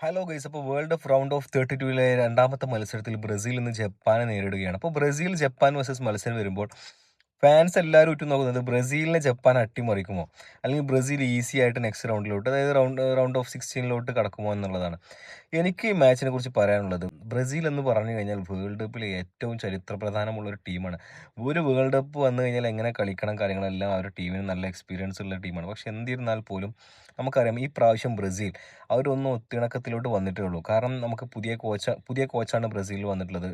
Hello guys, അപ്പോൾ world of round of 32-ലെ രണ്ടാമത്തെ മത്സരത്തിൽ ബ്രസീൽ ഇന്ന് ജപ്പാനെ നേരിടുകയാണ്. അപ്പോൾ ബ്രസീൽ ജപ്പാൻ വേഴ്സസ് മത്സരം വരുമ്പോൾ ഫാൻസ് എല്ലാവരും ഉറ്റുനോക്കുന്നത് ബ്രസീലിനെ ജപ്പാൻ അട്ടിമറിക്കുമോ, അല്ലെങ്കിൽ ബ്രസീൽ ഈസി ആയിട്ട് നെക്സ്റ്റ് റൗണ്ടിലോട്ട്, അതായത് റൗണ്ട് ഓഫ് 16 കടക്കുമോ എന്നുള്ളതാണ്. എനിക്ക് ഈ മാച്ചിനെ കുറിച്ച് പറയാനുള്ളത്, ബ്രസീൽ എന്ന് പറഞ്ഞു കഴിഞ്ഞാൽ വേൾഡ് കപ്പിലെ ഏറ്റവും ചരിത്ര പ്രധാനമുള്ള ഒരു ടീമാണ്. ഒരു വേൾഡ് കപ്പ് വന്നു കഴിഞ്ഞാൽ എങ്ങനെ കളിക്കണം കാര്യങ്ങളെല്ലാം ആ ഒരു ടീമിന് നല്ല എക്സ്പീരിയൻസ് ഉള്ള ടീമാണ്. പക്ഷെ എന്നിരുന്നാൽ പോലും നമുക്കറിയാം, ഈ പ്രാവശ്യം ബ്രസീൽ അവരൊന്നും ഒത്തിണക്കത്തിലോട്ട് വന്നിട്ടേ ഉള്ളൂ. കാരണം നമുക്ക് പുതിയ കോച്ചാണ് ബ്രസീലിൽ വന്നിട്ടുള്ളത്.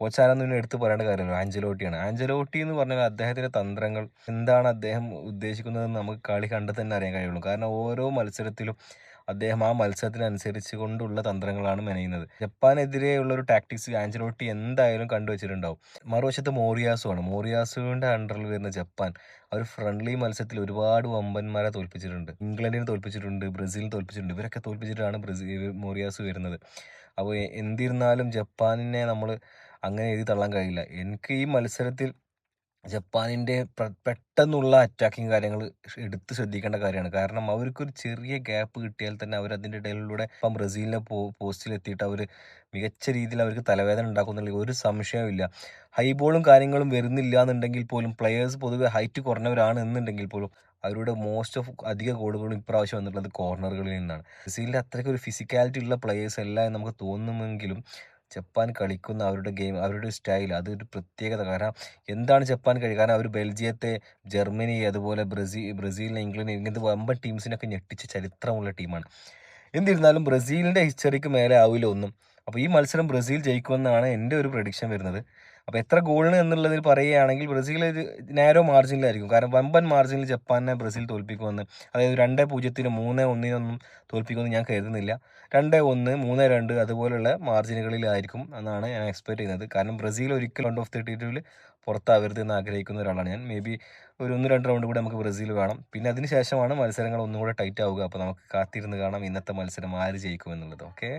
കോച്ചാരെന്ന് പിന്നെ എടുത്ത് പറയേണ്ട കാര്യമല്ലോ, ആഞ്ചലോട്ടിയാണ്. ആഞ്ചലോട്ടി എന്ന് പറഞ്ഞാൽ അദ്ദേഹത്തിന്റെ തന്ത്രങ്ങൾ എന്താണ്, അദ്ദേഹം ഉദ്ദേശിക്കുന്നതെന്ന് നമുക്ക് കളി കണ്ട് തന്നെ അറിയാൻ കഴിയുള്ളൂ. കാരണം ഓരോ മത്സരത്തിലും അദ്ദേഹം ആ മത്സരത്തിനനുസരിച്ച് കൊണ്ടുള്ള തന്ത്രങ്ങളാണ് മെനയുന്നത്. ജപ്പാനെതിരെയുള്ള ഒരു ടാക്ടിക്സ് ആഞ്ചലോട്ടി എന്തായാലും കണ്ടുവച്ചിട്ടുണ്ടാവും. മറുവശത്ത് മോറിയാസുമാണ്. മോറിയാസുവിന്റെ അണ്ടറിൽ വരുന്ന ജപ്പാൻ അവർ ഫ്രണ്ട്ലി മത്സരത്തിൽ ഒരുപാട് വമ്പന്മാരെ തോൽപ്പിച്ചിട്ടുണ്ട്. ഇംഗ്ലണ്ടിനെ തോൽപ്പിച്ചിട്ടുണ്ട്, ബ്രസീലിനെ തോൽപ്പിച്ചിട്ടുണ്ട്. ഇവരൊക്കെ തോൽപ്പിച്ചിട്ടാണ് മോറിയാസ് വരുന്നത്. അപ്പോൾ എന്തിരുന്നാലും ജപ്പാനിനെ നമ്മൾ അങ്ങനെ എഴുതി തള്ളാൻ കഴിയില്ല. എനിക്ക് ഈ മത്സരത്തിൽ ജപ്പാനിന്റെ പെട്ടെന്നുള്ള അറ്റാക്കിങ് കാര്യങ്ങൾ എടുത്ത് ശ്രദ്ധിക്കേണ്ട കാര്യമാണ്. കാരണം അവർക്കൊരു ചെറിയ ഗ്യാപ്പ് കിട്ടിയാൽ തന്നെ അവർ അതിന്റെ ഇടയിലൂടെ ഇപ്പം ബ്രസീലിനെ പോസ്റ്റിൽ എത്തിയിട്ട് അവർ മികച്ച രീതിയിൽ അവർക്ക് തലവേദന ഉണ്ടാക്കുന്നുള്ള ഒരു സംശയവുമില്ല. ഹൈബോളും കാര്യങ്ങളും വരുന്നില്ല എന്നുണ്ടെങ്കിൽ പോലും പ്ലെയേഴ്സ് പൊതുവെ ഹൈറ്റ് കുറഞ്ഞവരാണ് എന്നുണ്ടെങ്കിൽ പോലും അവരുടെ മോസ്റ്റ് ഓഫ് അധിക ഗോളുകളും ഇപ്രാവശ്യം വന്നിട്ടുള്ളത് കോർണറുകളിൽ നിന്നാണ്. ബ്രസീലിന്റെ അത്രയ്ക്ക് ഒരു ഫിസിക്കാലിറ്റി ഉള്ള പ്ലെയേഴ്സ് അല്ല എന്ന് നമുക്ക് തോന്നുമെങ്കിലും ജപ്പാൻ കളിക്കുന്ന അവരുടെ ഗെയിം, അവരുടെ സ്റ്റൈൽ, അതൊരു പ്രത്യേകത. കാരണം എന്താണ് ജപ്പാൻ കാരണം അവർ ബെൽജിയത്തെ, ജർമ്മനി, അതുപോലെ ബ്രസീലിനെ, ഇംഗ്ലണ്ട്, ഇങ്ങനത്തെ വമ്പൻ ടീംസിനൊക്കെ ഞെട്ടിച്ച ചരിത്രമുള്ള ടീമാണ്. എന്നിരുന്നാലും ബ്രസീലിന്റെ ഹിസ്റ്ററിക്ക് മേലെ ആവില്ല ഒന്നും. അപ്പോൾ ഈ മത്സരം ബ്രസീൽ ജയിക്കുമെന്നാണ് എൻ്റെ ഒരു പ്രഡിക്ഷൻ വരുന്നത്. അപ്പോൾ എത്ര ഗോളിന് എന്നുള്ളതിൽ പറയുകയാണെങ്കിൽ ബ്രസീൽ ഒരു നാരോ മാർജിനിലായിരിക്കും. കാരണം വമ്പൻ മാർജിനിൽ ജപ്പാനെ ബ്രസീൽ തോൽപ്പിക്കുമെന്ന്, അതായത് 2-0, 3-1 തോൽപ്പിക്കുമെന്ന് ഞാൻ കരുതുന്നില്ല. 2-1, 3-2 അതുപോലുള്ള മാർജിനുകളിലായിരിക്കും എന്നാണ് ഞാൻ എക്സ്പെക്ട് ചെയ്യുന്നത്. കാരണം ബ്രസീൽ ഒരിക്കലും റൗണ്ട് ഓഫ് 32 പുറത്താവരുത് എന്ന് ആഗ്രഹിക്കുന്ന ഒരാളാണ് ഞാൻ. മേ ബി ഒരു 1-2 റൗണ്ട് കൂടെ നമുക്ക് ബ്രസീൽ കാണാം. പിന്നെ അതിന് ശേഷമാണ് മത്സരങ്ങൾ ഒന്നും കൂടെ ടൈറ്റ് ആവുക. അപ്പോൾ നമുക്ക് കാത്തിരുന്ന് കാണാം ഇന്നത്തെ മത്സരം ആര് ജയിക്കുമെന്നുള്ളത്. ഓക്കെ.